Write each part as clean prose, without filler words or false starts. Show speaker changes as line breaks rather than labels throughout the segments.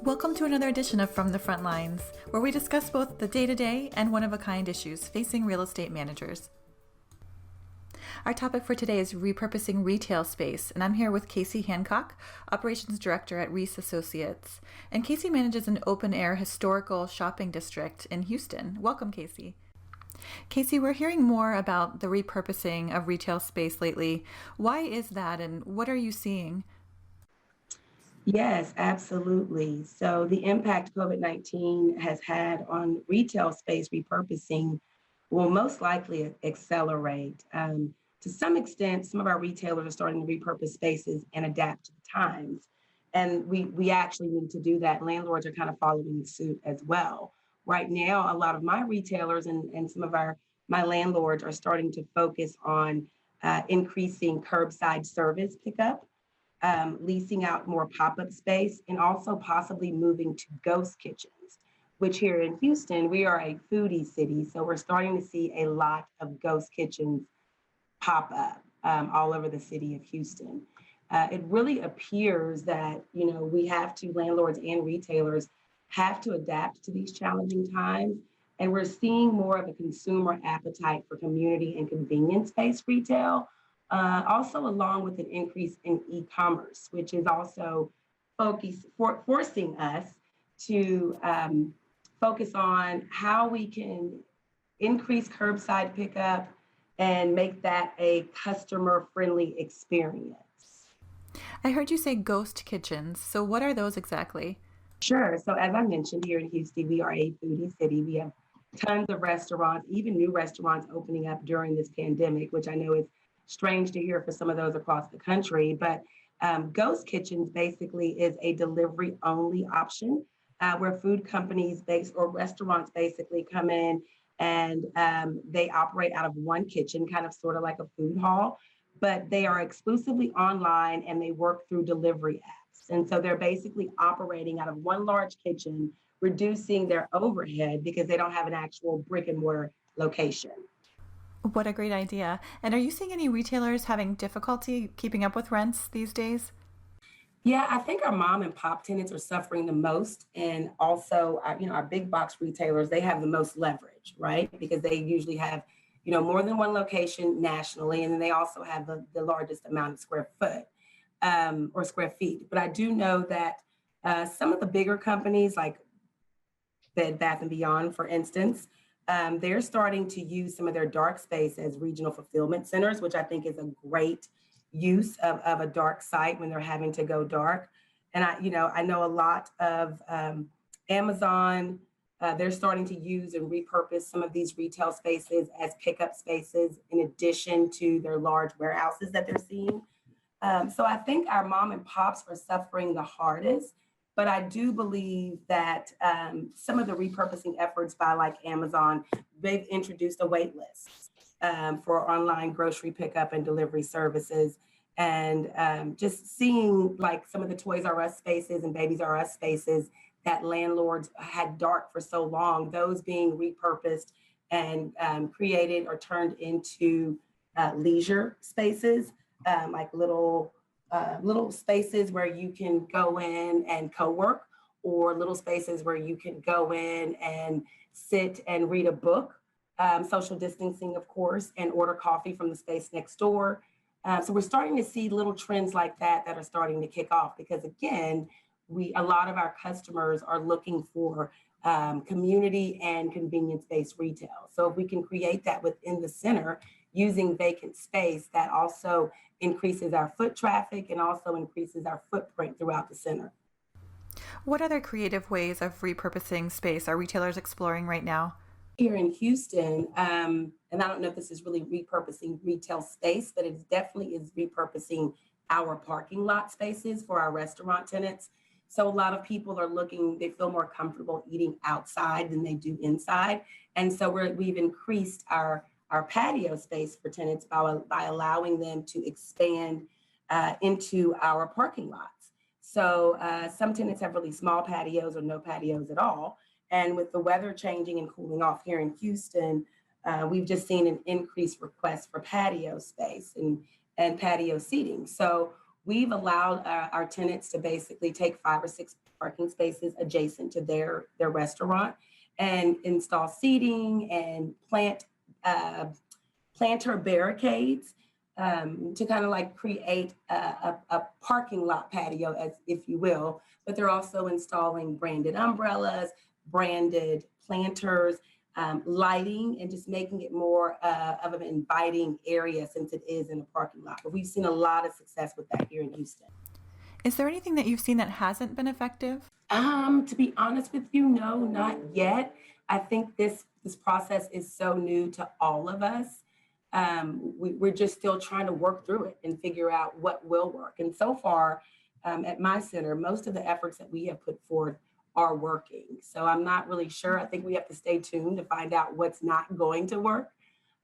Welcome to another edition of From the Front Lines, where we discuss both the day-to-day and one-of-a-kind issues facing real estate managers. Our topic for today is repurposing retail space, and I'm here with Kaci Hancock, Operations Director at Reese Associates. And Kaci manages an open-air historical shopping district in Houston. Welcome, Kaci. Kaci, we're hearing more about the repurposing of retail space lately. Why is that, and what are you seeing?
Yes, absolutely. So the impact COVID-19 has had on retail space repurposing will most likely accelerate. To some extent, some of our retailers are starting to repurpose spaces and adapt to the times. And we actually need to do that. Landlords are kind of following suit as well. Right now, a lot of my retailers and some of my landlords are starting to focus on increasing curbside service pickup, leasing out more pop-up space, and also possibly moving to ghost kitchens, which here in Houston, we are a foodie city. So we're starting to see a lot of ghost kitchens pop up all over the city of Houston. It really appears that, we have to, landlords and retailers have to adapt to these challenging times. And we're seeing more of a consumer appetite for community and convenience-based retail. Also, along with an increase in e-commerce, which is also forcing us to focus on how we can increase curbside pickup and make that a customer-friendly experience.
I heard you say ghost kitchens. So what are those exactly?
Sure. So as I mentioned, here in Houston, we are a foodie city. We have tons of restaurants, even new restaurants opening up during this pandemic, which I know is strange to hear for some of those across the country. But ghost kitchens basically is a delivery only option where food companies or restaurants basically come in and they operate out of one kitchen, kind of sort of like a food hall, but they are exclusively online and they work through delivery apps. And so they're basically operating out of one large kitchen, reducing their overhead because they don't have an actual brick and mortar location.
What a great idea. And are you seeing any retailers having difficulty keeping up with rents these days?
Yeah, I think our mom and pop tenants are suffering the most. And also, our big box retailers, they have the most leverage, right? Because they usually have, more than one location nationally. And then they also have the largest amount of square foot or square feet. But I do know that some of the bigger companies like Bed Bath & Beyond, for instance, they're starting to use some of their dark space as regional fulfillment centers, which I think is a great use of a dark site when they're having to go dark. And I know a lot of Amazon, they're starting to use and repurpose some of these retail spaces as pickup spaces in addition to their large warehouses that they're seeing. So I think our mom and pops are suffering the hardest. But I do believe that some of the repurposing efforts by like Amazon, they've introduced a wait list for online grocery pickup and delivery services. And just seeing like some of the Toys R Us spaces and Babies R Us spaces that landlords had dark for so long, those being repurposed and created or turned into leisure spaces, like little spaces where you can go in and co-work, or little spaces where you can go in and sit and read a book, social distancing, of course, and order coffee from the space next door. So we're starting to see little trends like that are starting to kick off because, again, a lot of our customers are looking for community and convenience-based retail. So if we can create that within the center using vacant space, that also increases our foot traffic and also increases our footprint throughout the center.
What other creative ways of repurposing space are retailers exploring right now?
Here in Houston, and I don't know if this is really repurposing retail space, but it definitely is repurposing our parking lot spaces for our restaurant tenants. So a lot of people are they feel more comfortable eating outside than they do inside. And so we've increased our patio space for tenants by allowing them to expand into our parking lots. So some tenants have really small patios or no patios at all. And with the weather changing and cooling off here in Houston, we've just seen an increased request for patio space and patio seating. So we've allowed our tenants to basically take 5 or 6 parking spaces adjacent to their restaurant and install seating and planter barricades to kind of like create a parking lot patio, as if you will. But they're also installing branded umbrellas, branded planters, lighting, and just making it more of an inviting area since it is in a parking lot. But we've seen a lot of success with that here in Houston.
Is there anything that you've seen that hasn't been effective?
To be honest with you, no, not yet. I think this process is so new to all of us. We're just still trying to work through it and figure out what will work. And so far, at my center, most of the efforts that we have put forward are working. So I'm not really sure. I think we have to stay tuned to find out what's not going to work.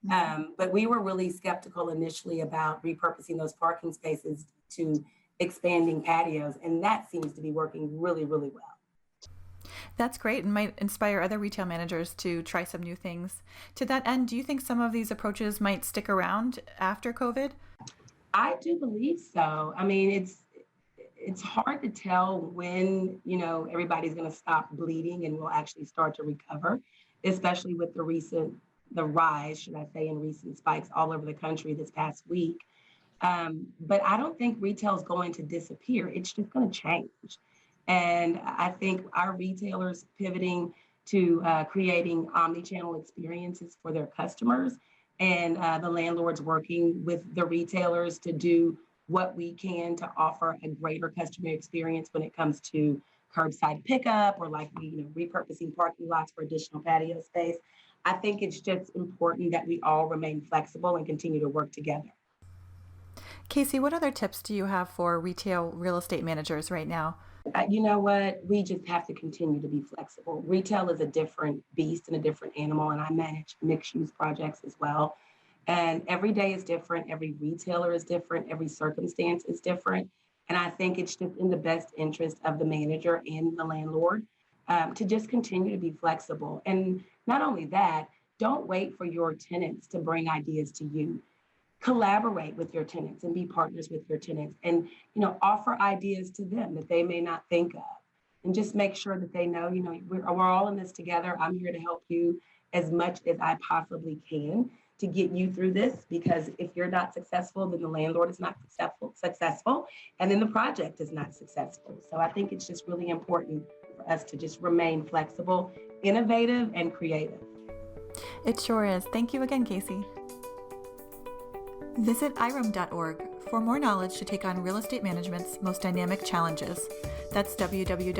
But we were really skeptical initially about repurposing those parking spaces to expanding patios, and that seems to be working really, really well.
That's great and might inspire other retail managers to try some new things. To that end, do you think some of these approaches might stick around after COVID?
I do believe so. I mean, it's hard to tell when, everybody's going to stop bleeding and will actually start to recover, especially with the rise, should I say, in recent spikes all over the country this past week. But I don't think retail is going to disappear. It's just going to change. And I think our retailers pivoting to creating omni-channel experiences for their customers, and the landlords working with the retailers to do what we can to offer a greater customer experience when it comes to curbside pickup or like repurposing parking lots for additional patio space. I think it's just important that we all remain flexible and continue to work together.
Kaci, what other tips do you have for retail real estate managers right now?
You know what? We just have to continue to be flexible. Retail is a different beast and a different animal, and I manage mixed use projects as well. And every day is different. Every retailer is different. Every circumstance is different. And I think it's just in the best interest of the manager and the landlord to just continue to be flexible. And not only that, don't wait for your tenants to bring ideas to you. Collaborate with your tenants and be partners with your tenants and, offer ideas to them that they may not think of. And just make sure that they know, we're all in this together. I'm here to help you as much as I possibly can to get you through this, because if you're not successful, then the landlord is not successful, and then the project is not successful. So I think it's just really important for us to just remain flexible, innovative, and creative.
It sure is. Thank you again, Kaci. Visit irem.org for more knowledge to take on real estate management's most dynamic challenges. That's www.irem.org.